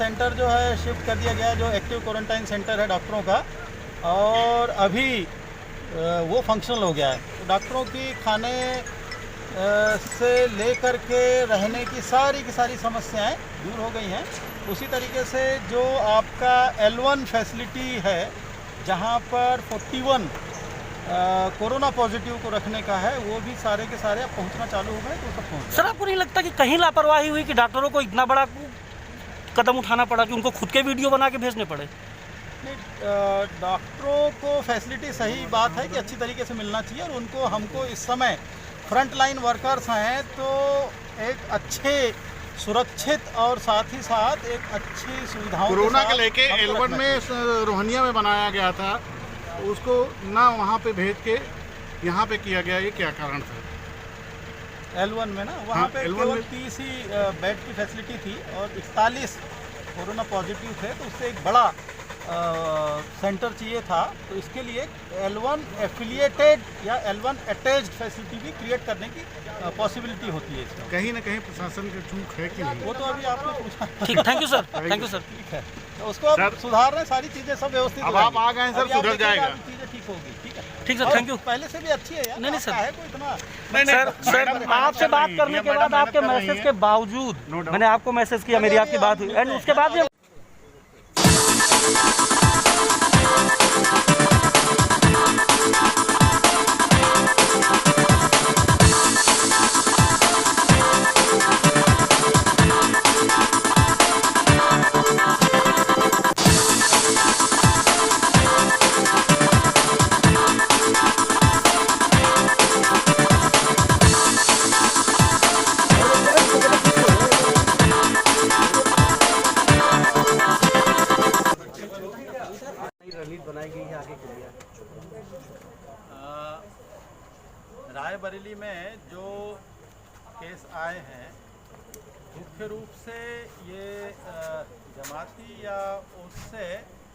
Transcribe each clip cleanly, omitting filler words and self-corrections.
Centre जो है shift कर दिया गया, जो एक्टिव क्वारंटाइन सेंटर है डॉक्टरों का, और अभी वो फंक्शनल हो गया है। तो डॉक्टरों की खाने से लेकर के रहने की सारी समस्याएं दूर हो गई हैं। उसी तरीके से जो आपका L1 फैसिलिटी है, जहां पर 41 कोरोना पॉजिटिव को रखने का है, वो भी सारे के सारे अब पहुंचना चालू हो गए। तो सब पहुंच गए। सर, आपको नहीं लगता कि कहीं लापरवाही हुई कि डॉक्टरों को इतना बड़ा कदम उठाना पड़ा कि उनको खुद के वीडियो बना के भेजने पड़े? नहीं, डॉक्टरों को फैसिलिटी, सही बात है कि अच्छी तरीके से मिलना चाहिए, और उनको, हमको इस समय फ्रंट लाइन वर्कर्स हैं, तो एक अच्छे, सुरक्षित और साथ ही साथ एक अच्छी सुविधाओं कोरोना के लेके L1 में रोहनिया में बनाया गया था, उसको ना वहाँ पे भेज के यहाँ पे किया गया, ये क्या कारण था? L1 में ना, वहाँ पे केवल 30 ही बेड की फैसिलिटी थी और 41 कोरोना पॉजिटिव थे, तो उससे एक बड़ा सेंटर चाहिए था। तो इसके लिए L1 एफिलिएटेड या L1 अटैच्ड फैसिलिटी भी क्रिएट करने की पॉसिबिलिटी होती है इसमें। कहीं ना कहीं प्रशासन की चूक है कि नहीं? वो तो अभी आपने पूछा। ठीक, thank you sir, thank you sir. ठीक है, तो उसको अब सुधार रहे, सारी चीज़ें सब व्यवस्थित। अब आप आ गए सर, सुधर जाएगा, चीज़ें ठीक होगी। ठीक है, ठीक सर, थैंक यू। पहले से भी अच्छी है यार। नहीं सर, है कोई इतना सर आपसे बात करने के बाद, आपके मैसेज के बावजूद, मैंने आपको मैसेज किया, मेरी आपकी बात हुई, एंड उसके बाद भी बनाई गई है आगे के लिए। रायबरेली में जो केस आए हैं, मुख्य रूप से ये जमाती या उससे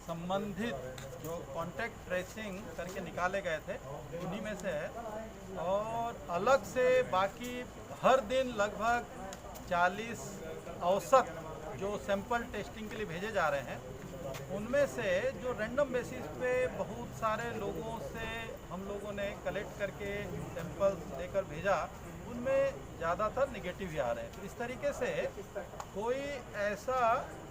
संबंधित जो कॉन्टैक्ट ट्रेसिंग करके निकाले गए थे, उन्हीं में से है। और अलग से बाकी हर दिन लगभग 40 औसत जो सैंपल टेस्टिंग के लिए भेजे जा रहे हैं, उनमें से जो रैंडम बेसिस पे बहुत सारे लोगों से हम लोगों ने कलेक्ट करके सैंपल लेकर भेजा, उनमें ज़्यादातर निगेटिव ही आ रहे हैं। तो इस तरीके से कोई ऐसा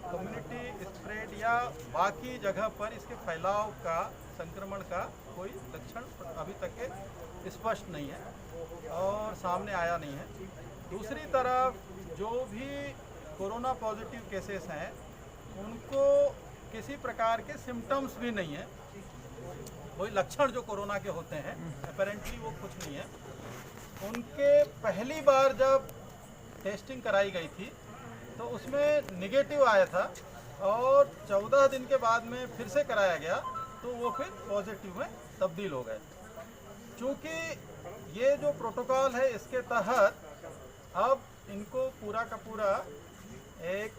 कम्युनिटी स्प्रेड या बाकी जगह पर इसके फैलाव का, संक्रमण का कोई लक्षण अभी तक के स्पष्ट नहीं है और सामने आया नहीं है। दूसरी तरफ जो भी कोरोना पॉजिटिव केसेस हैं, उनको किसी प्रकार के सिम्टम्स भी नहीं है, कोई लक्षण जो कोरोना के होते हैं अपेरेंटली वो कुछ नहीं है। उनके पहली बार जब टेस्टिंग कराई गई थी तो उसमें निगेटिव आया था, और 14 दिन के बाद में फिर से कराया गया तो वो फिर पॉजिटिव में तब्दील हो गए। चूँकि ये जो प्रोटोकॉल है, इसके तहत अब इनको पूरा का पूरा एक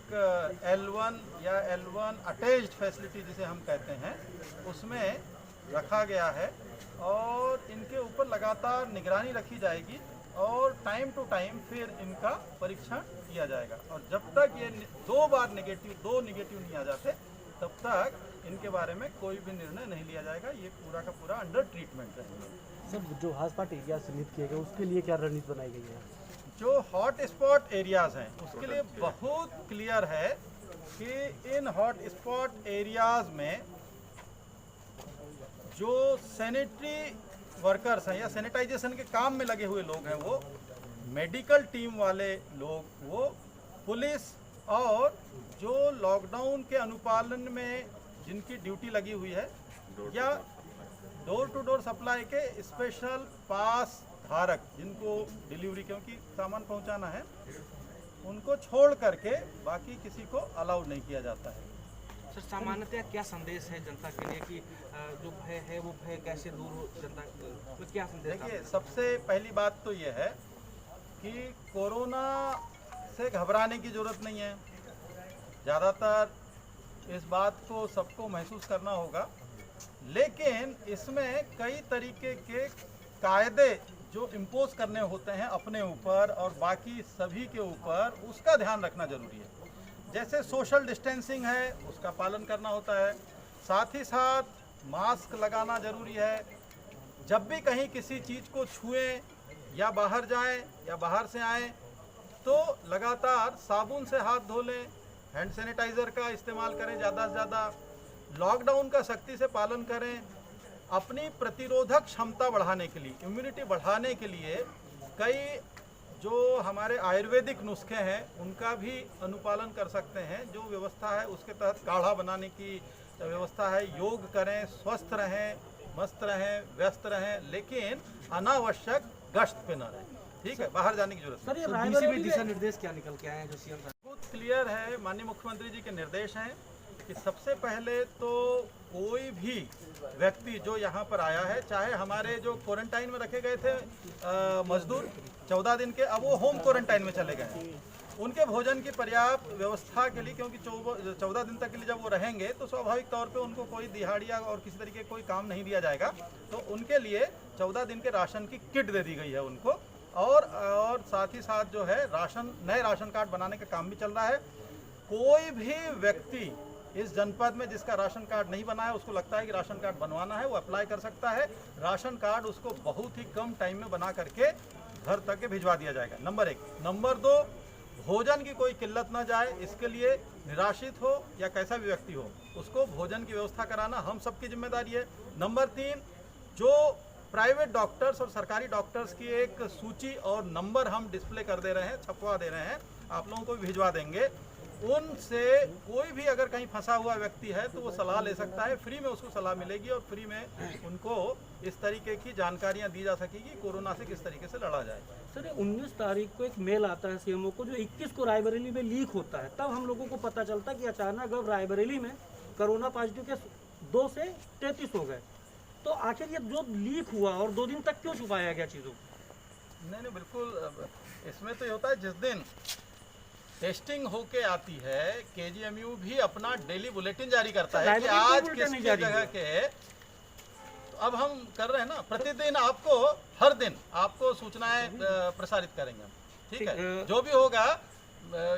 L1 या L1 अटैच्ड फैसिलिटी जिसे हम कहते हैं, उसमें रखा गया है, और इनके ऊपर लगातार निगरानी रखी जाएगी, और टाइम टू टाइम फिर इनका परीक्षण किया जाएगा। और जब तक ये दो निगेटिव नहीं आ जाते, तब तक इनके बारे में कोई भी निर्णय नहीं लिया जाएगा। ये पूरा का पूरा अंडर ट्रीटमेंट रहेगा। सर, जो हॉटस्पॉट एरिया चिन्हित किए गए, उसके लिए क्या रणनीति बनाई गई है? जो हॉट स्पॉट एरियाज़ हैं, उसके लिए बहुत क्लियर है कि इन हॉट स्पॉट एरियाज़ में जो सैनिटरी वर्कर्स हैं या सैनिटाइजेशन के काम में लगे हुए लोग हैं, वो मेडिकल टीम वाले लोग, वो पुलिस, और जो लॉकडाउन के अनुपालन में जिनकी ड्यूटी लगी हुई है, या डोर टू डोर सप्लाई के स्पेशल पास धारक, जिनको डिलीवरी, क्योंकि सामान पहुंचाना है, उनको छोड़ करके बाकी किसी को अलाउड नहीं किया जाता है। सर, सामान्यतः क्या संदेश है जनता के लिए कि जो भय है वो भय कैसे दूर हो जनता तो क्या संदेश? देखिए, सबसे पहली बात तो ये है कि कोरोना से घबराने की ज़रूरत नहीं है। ज़्यादातर इस बात को सबको महसूस करना होगा, लेकिन इसमें कई तरीके के कायदे जो इम्पोज करने होते हैं अपने ऊपर और बाकी सभी के ऊपर, उसका ध्यान रखना जरूरी है। जैसे सोशल डिस्टेंसिंग है उसका पालन करना होता है, साथ ही साथ मास्क लगाना जरूरी है। जब भी कहीं किसी चीज़ को छुएं या बाहर जाएं या बाहर से आएं तो लगातार साबुन से हाथ धो लें, हैंड सैनिटाइज़र का इस्तेमाल करें ज़्यादा से ज़्यादा। लॉकडाउन का सख्ती से पालन करें। अपनी प्रतिरोधक क्षमता बढ़ाने के लिए, इम्यूनिटी बढ़ाने के लिए कई जो हमारे आयुर्वेदिक नुस्खे हैं उनका भी अनुपालन कर सकते हैं। जो व्यवस्था है उसके तहत काढ़ा बनाने की व्यवस्था है। योग करें, स्वस्थ रहें, मस्त रहें, व्यस्त रहें, लेकिन अनावश्यक गश्त पे न रहें। ठीक है, बाहर जाने की जरूरत सर ये तो रायबरेली बीसीबी में दिशा निर्देश क्या निकल के आए हैं जो सीएम साहब? बहुत क्लियर है। माननीय मुख्यमंत्री जी के निर्देश हैं कि सबसे पहले तो कोई भी व्यक्ति जो यहाँ पर आया है, चाहे हमारे जो क्वारंटाइन में रखे गए थे मजदूर 14 दिन के, अब वो होम क्वारंटाइन में चले गए हैं। उनके भोजन की पर्याप्त व्यवस्था के लिए, क्योंकि 14 दिन तक के लिए जब वो रहेंगे तो स्वाभाविक तौर पे उनको कोई दिहाड़िया और किसी तरीके कोई काम नहीं दिया जाएगा, तो उनके लिए 14 दिन के राशन की किट दे दी गई है उनको। और साथ ही साथ जो है नए राशन कार्ड बनाने का काम भी चल रहा है। कोई भी व्यक्ति इस जनपद में जिसका राशन कार्ड नहीं बना है, उसको लगता है कि राशन कार्ड बनवाना है, वो अप्लाई कर सकता है। राशन कार्ड उसको बहुत ही कम टाइम में बना करके घर तक के भिजवा दिया जाएगा, नंबर 1। नंबर 2, भोजन की कोई किल्लत ना जाए, इसके लिए निराश्रित हो या कैसा भी व्यक्ति हो, उसको भोजन की व्यवस्था कराना हम सबकी जिम्मेदारी है। नंबर 3, जो प्राइवेट डॉक्टर्स और सरकारी डॉक्टर्स की एक सूची और नंबर हम डिस्प्ले कर दे रहे हैं, छपवा दे रहे हैं, आप लोगों को भी भिजवा देंगे। उनसे कोई भी अगर कहीं फंसा हुआ व्यक्ति है तो वो सलाह ले सकता है, फ्री में उसको सलाह मिलेगी और फ्री में उनको इस तरीके की जानकारियां दी जा सकेगी कोरोना से किस तरीके से लड़ा जाए। सर 19 तारीख को एक मेल आता है सीएमओ को जो 21 को रायबरेली में लीक होता है, तब हम लोगों को पता चलता है कि अचानक अब रायबरेली में कोरोना पॉजिटिव के 2 से 33 हो गए। तो आखिर ये जो लीक हुआ और 2 दिन तक क्यों छुपाया गया चीज़ों को? नहीं, बिल्कुल। इसमें तो ये होता है जिस दिन टेस्टिंग होके आती है, केजीएमयू भी अपना डेली बुलेटिन जारी करता है कि आज किस जगह के, तो अब हम कर रहे हैं ना, प्रतिदिन आपको हर दिन आपको सूचनाएं प्रसारित करेंगे, ठीक है। जो भी होगा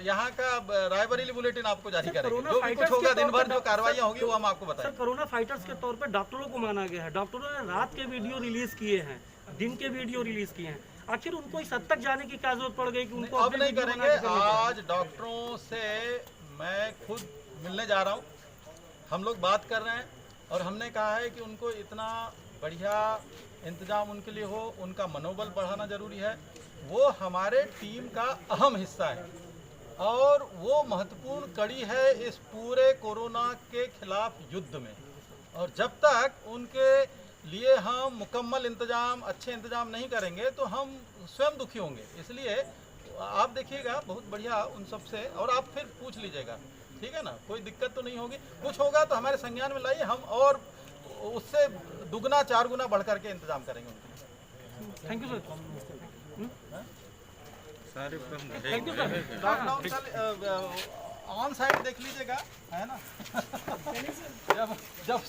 यहाँ का रायबरेली बुलेटिन आपको जारी करेंगे, जो भी कुछ होगा दिन भर जो कार्रवाइयाँ होगी वो हम आपको बताएंगे। सर कोरोना फाइटर्स के तौर पे डॉक्टरों को माना गया है, डॉक्टरों ने रात के वीडियो रिलीज किए हैं, दिन के वीडियो रिलीज किए हैं, आखिर उनको इस हद तक जाने की क्या जरूरत पड़ गई कि उनको अब नहीं करेंगे। आज डॉक्टरों से मैं खुद मिलने जा रहा हूँ, हम लोग बात कर रहे हैं और हमने कहा है कि उनको इतना बढ़िया इंतजाम उनके लिए हो, उनका मनोबल बढ़ाना जरूरी है। वो हमारे टीम का अहम हिस्सा है और वो महत्वपूर्ण कड़ी है इस पूरे कोरोना के खिलाफ युद्ध में। और जब तक उनके लिए हम मुकम्मल इंतजाम, अच्छे इंतजाम नहीं करेंगे तो हम स्वयं दुखी होंगे। इसलिए आप देखिएगा बहुत बढ़िया उन सब से, और आप फिर पूछ लीजिएगा, ठीक है ना, कोई दिक्कत तो नहीं होगी। कुछ होगा तो हमारे संज्ञान में लाइए, हम और उससे दुगना 4 गुना बढ़ करके इंतजाम करेंगे उनके लिए। Thank you sir. Thank you sir. Lockdown on side देख लीजिएगा, है ना। जब